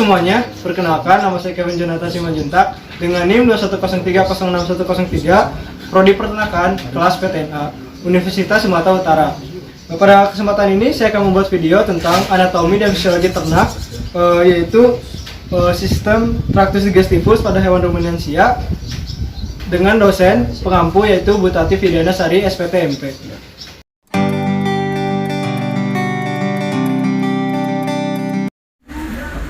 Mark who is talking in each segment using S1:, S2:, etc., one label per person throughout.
S1: Semuanya, perkenalkan nama saya Kevin Jonathan Simanjuntak dengan NIM 210306103, Prodi Peternakan, kelas PTNA, Universitas Sumatera Utara. Pada kesempatan ini saya akan membuat video tentang anatomi dan fisiologi ternak, yaitu sistem traktus digestivus pada hewan ruminansia dengan dosen pengampu yaitu Bu Tati Fidiana Sari, SPT MP.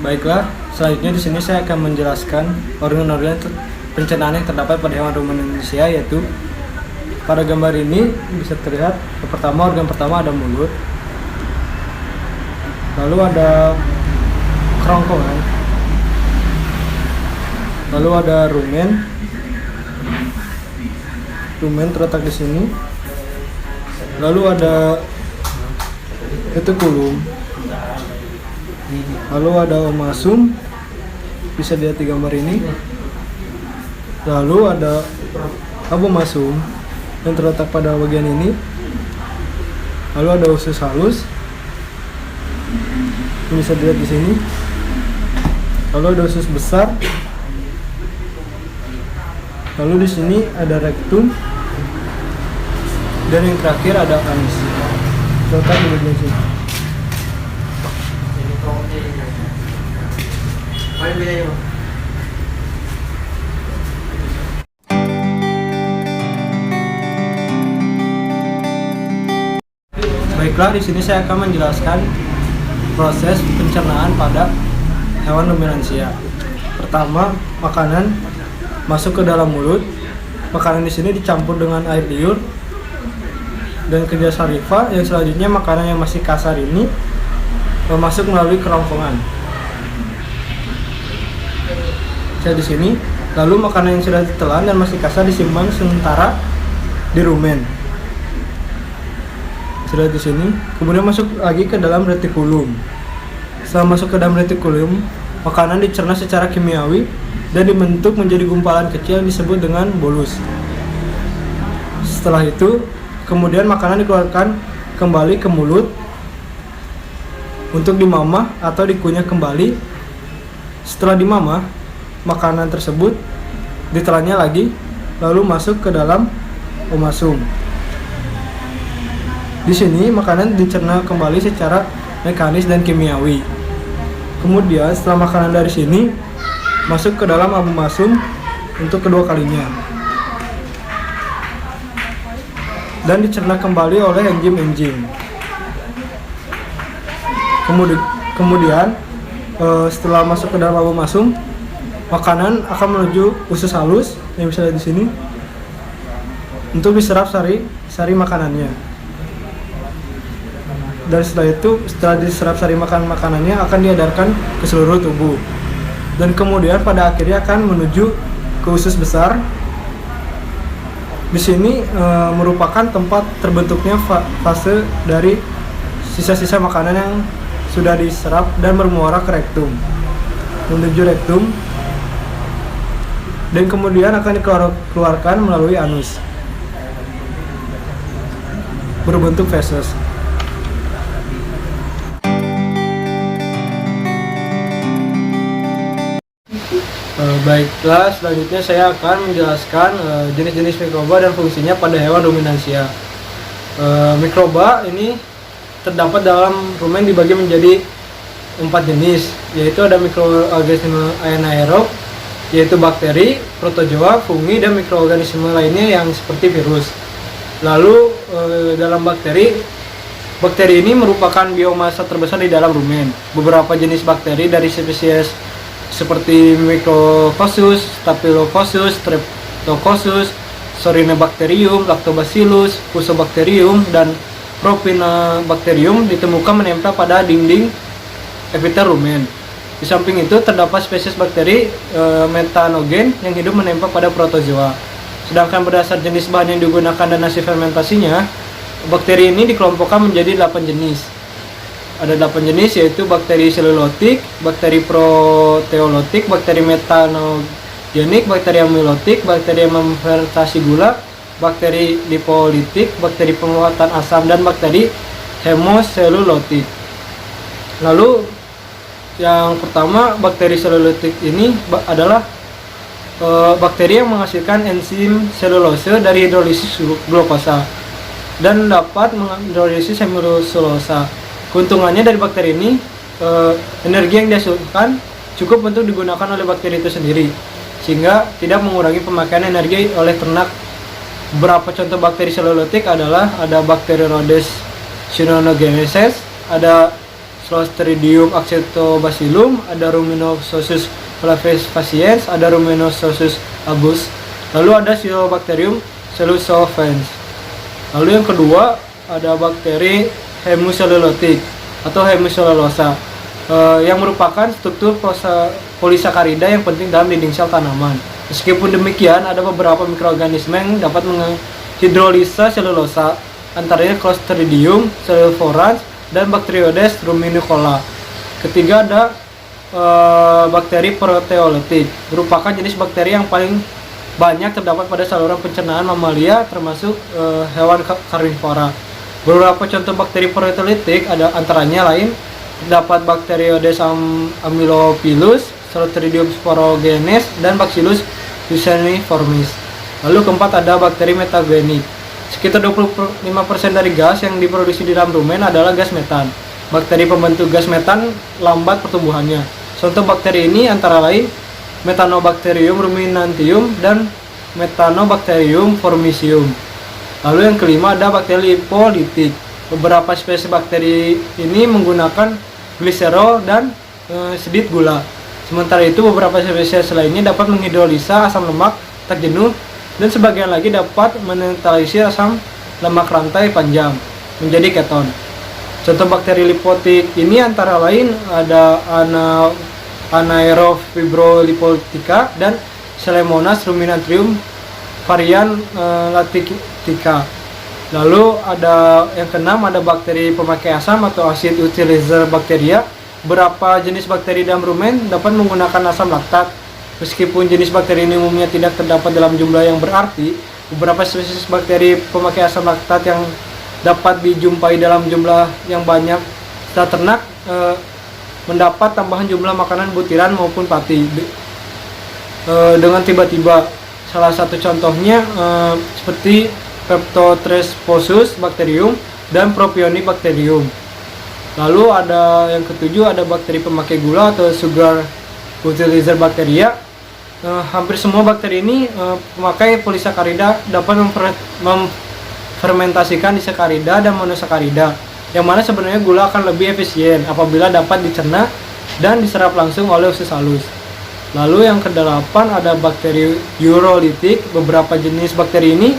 S1: Baiklah, selanjutnya di sini saya akan menjelaskan organ-organ pencernaan yang terdapat pada hewan ruminansia, yaitu pada gambar ini bisa terlihat organ pertama ada mulut, lalu ada kerongkongan, lalu ada rumen terletak di sini, lalu ada retikulum, lalu ada omasum, bisa dilihat di gambar ini, lalu ada abomasum yang terletak pada bagian ini, lalu ada usus halus, yang bisa dilihat di sini, lalu ada usus besar, lalu di sini ada rektum, dan yang terakhir ada anis terletak di bagian sini. Baiklah, di sini saya akan menjelaskan proses pencernaan pada hewan ruminansia. Pertama, makanan masuk ke dalam mulut. Makanan di sini dicampur dengan air liur dan kerja saliva. Yang selanjutnya makanan yang masih kasar ini masuk melalui kerongkongan. Saya di sini. Lalu makanan yang sudah ditelan dan masih kasar disimpan sementara di rumen. Sudah di sini. Kemudian masuk lagi ke dalam retikulum. Setelah masuk ke dalam retikulum, makanan dicerna secara kimiawi dan dibentuk menjadi gumpalan kecil yang disebut dengan bolus. Setelah itu, kemudian makanan dikeluarkan kembali ke mulut untuk dimamah atau dikunyah kembali. Setelah dimamah, makanan tersebut ditelannya lagi lalu masuk ke dalam omasum. Di sini makanan dicerna kembali secara mekanis dan kimiawi. Kemudian setelah makanan dari sini masuk ke dalam abomasum untuk kedua kalinya dan dicerna kembali oleh enzim-enzim. Kemudian setelah masuk ke dalam abomasum, makanan akan menuju usus halus yang bisa lihat di sini untuk diserap sari makanannya. Dan setelah diserap sari makanannya akan diedarkan ke seluruh tubuh. Dan kemudian pada akhirnya akan menuju ke usus besar. Di sini merupakan tempat terbentuknya fase dari sisa-sisa makanan yang sudah diserap dan bermuara ke rektum. Menuju rektum dan kemudian akan dikeluarkan melalui anus berbentuk feses. Baiklah, selanjutnya saya akan menjelaskan jenis-jenis mikroba dan fungsinya pada hewan ruminansia. Mikroba ini terdapat dalam rumen dibagi menjadi 4 jenis, yaitu ada mikroorganisme anaerob, yaitu bakteri, protozoa, fungi, dan mikroorganisme lainnya yang seperti virus. Lalu dalam bakteri ini merupakan biomasa terbesar di dalam rumen. Beberapa jenis bakteri dari spesies seperti Micrococcus, Staphylococcus, Streptococcus, Sorinebacterium, Lactobacillus, Fusobacterium, dan Propionibacterium ditemukan menempel pada dinding epitel rumen. Di samping itu terdapat spesies bakteri metanogen yang hidup menempel pada protozoa. Sedangkan berdasar jenis bahan yang digunakan dan hasil fermentasinya, bakteri ini dikelompokkan menjadi 8 jenis. Ada 8 jenis, yaitu bakteri selulotik, bakteri proteolotik, bakteri metanogenik, bakteri amilotik, bakteri memfermentasi gula, bakteri lipolitik, bakteri penguatan asam, dan bakteri hemoselulotik. Lalu Yang pertama, bakteri selulotik ini adalah bakteri yang menghasilkan enzim selulose dari hidrolisis glukosa dan dapat menghidrolisis hemiselulosa. Keuntungannya dari bakteri ini, energi yang dihasilkan cukup untuk digunakan oleh bakteri itu sendiri, sehingga tidak mengurangi pemakaian energi oleh ternak. Beberapa contoh bakteri selulotik adalah ada bakteri Rhodes cynogenesis, ada Clostridium acetobacillum, ada Ruminososus flavifaciens, ada Ruminososus albus. Lalu ada Cyanobacterium cellulophans. Lalu yang kedua ada bakteri hemiselulotik atau hemiselulosa, yang merupakan struktur polisakarida yang penting dalam dinding sel tanaman. Meskipun demikian, ada beberapa mikroorganisme yang dapat menghidrolisa selulosa, antaranya Clostridium cellulophorans dan Bacteroides ruminicola. Ketiga ada bakteri proteolytik, merupakan jenis bakteri yang paling banyak terdapat pada saluran pencernaan mamalia termasuk hewan karnivora. Beberapa contoh bakteri proteolytik ada antaranya lain terdapat Bacteroides amylophilus, Clostridium sporogenes, dan Bacillus thuringiformis. Lalu keempat ada bakteri metagenik. Sekitar 25% dari gas yang diproduksi di dalam rumen adalah gas metan. Bakteri pembentuk gas metan lambat pertumbuhannya. Contoh bakteri ini antara lain Methanobacterium ruminantium dan Methanobacterium formicium. Lalu yang kelima ada bakteri lipolitik. Beberapa spesies bakteri ini menggunakan gliserol dan sedikit gula. Sementara itu beberapa spesies lainnya dapat menghidrolisa asam lemak tak jenuh, dan sebagian lagi dapat menetralisir asam lemak rantai panjang menjadi keton. Contoh bakteri lipotik ini antara lain ada Anaerofibrolipotika dan Selemonas ruminantium varian latictica. Lalu ada yang keenam ada bakteri pemakai asam atau acid utilizer bacteria. Beberapa jenis bakteri dalam rumen dapat menggunakan asam laktat. Meskipun jenis bakteri ini umumnya tidak terdapat dalam jumlah yang berarti, beberapa spesies bakteri pemakai asam laktat yang dapat dijumpai dalam jumlah yang banyak setelah ternak mendapat tambahan jumlah makanan butiran maupun pati dengan tiba-tiba. Salah satu contohnya seperti Peptotresposus bacterium dan Propionibacterium. Lalu ada yang ketujuh ada bakteri pemakai gula atau sugar utilizer bacteria. Hampir semua bakteri ini memakai polisakarida, dapat memfermentasikan disakarida dan monosakarida, yang mana sebenarnya gula akan lebih efisien apabila dapat dicerna dan diserap langsung oleh usus halus. Lalu yang kedelapan ada bakteri urolitik. Beberapa jenis bakteri ini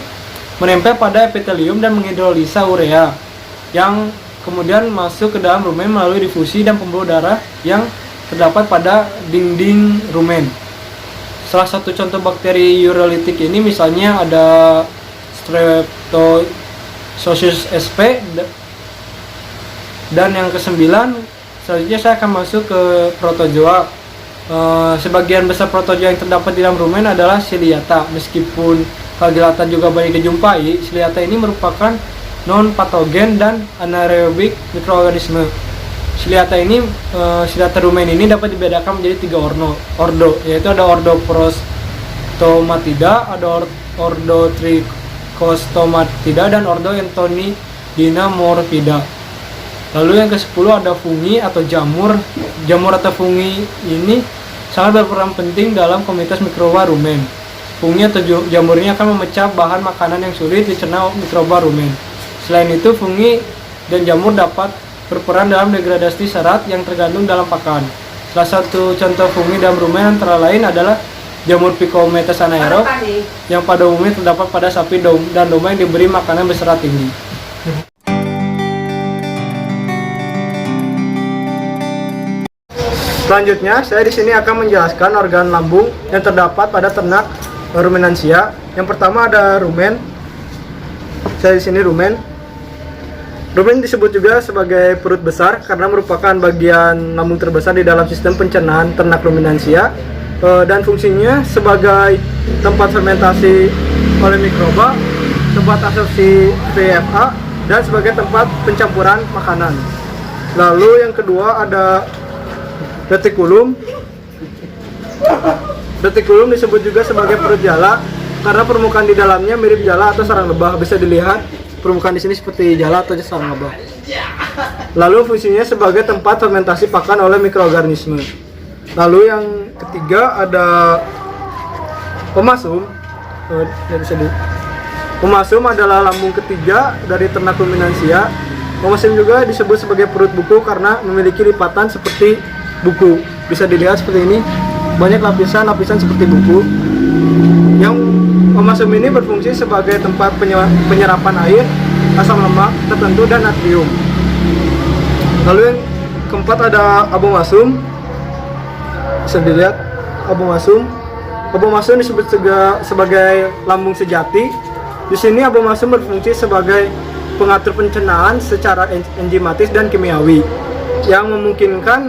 S1: menempel pada epitelium dan menghidrolisa urea, yang kemudian masuk ke dalam rumen melalui difusi dan pembuluh darah yang terdapat pada dinding rumen. Salah satu contoh bakteri urolitik ini misalnya ada Streptococcus sp. Dan yang kesembilan, selanjutnya saya akan masuk ke protozoa. Sebagian besar protozoa yang terdapat di dalam rumen adalah Ciliata. Meskipun flagellata juga banyak dijumpai, Ciliata ini merupakan non-patogen dan anaerobik mikroorganisme. Ciliata rumen ini dapat dibedakan menjadi 3 ordo, yaitu ada ordo Prostomatida, ada ordo Trichostomatida, dan ordo Entomidina-morphida. Lalu yang ke-10 ada fungi atau jamur. Jamur atau fungi ini sangat berperan penting dalam komunitas mikroba rumen. Fungi atau jamur ini akan memecah bahan makanan yang sulit dicerna mikroba rumen. Selain itu, fungi dan jamur dapat berperan dalam degradasi serat yang tergantung dalam pakan. Salah satu contoh fungi dalam rumen antara lain adalah jamur Picometes anaerob, yang pada umumnya terdapat pada sapi dan domba yang diberi makanan berserat tinggi. Selanjutnya, saya di sini akan menjelaskan organ lambung yang terdapat pada ternak ruminansia. Yang pertama ada rumen. Saya di sini rumen. Rumen disebut juga sebagai perut besar karena merupakan bagian lambung terbesar di dalam sistem pencernaan ternak ruminansia, dan fungsinya sebagai tempat fermentasi oleh mikroba, tempat absorpsi VFA, dan sebagai tempat pencampuran makanan. Lalu yang kedua ada Retikulum disebut juga sebagai perut jala karena permukaan di dalamnya mirip jala atau sarang lebah. Bisa dilihat permukaan di sini seperti jala atau sarang lebah. Lalu fungsinya sebagai tempat fermentasi pakan oleh mikroorganisme. Lalu yang ketiga ada pemasum. Pemasum adalah lambung ketiga dari ternak ruminansia. Pemasum juga disebut sebagai perut buku karena memiliki lipatan seperti buku. Bisa dilihat seperti ini, banyak lapisan-lapisan seperti buku. Yang pemasum ini berfungsi sebagai tempat penyerapan air, asam lemak tertentu dan natrium. Lalu yang keempat ada abomasum. Bisa dilihat abomasum. Abomasum disebut sebagai lambung sejati. Di sini abomasum berfungsi sebagai pengatur pencernaan secara enzimatis dan kimiawi yang memungkinkan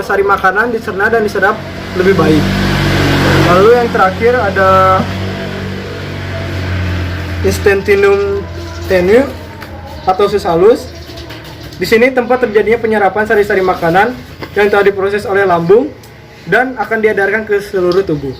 S1: sari makanan dicerna dan diserap lebih baik. Lalu yang terakhir ada Intestinum tenue atau usus halus. Di sini tempat terjadinya penyerapan sari-sari makanan yang telah diproses oleh lambung dan akan diedarkan ke seluruh tubuh.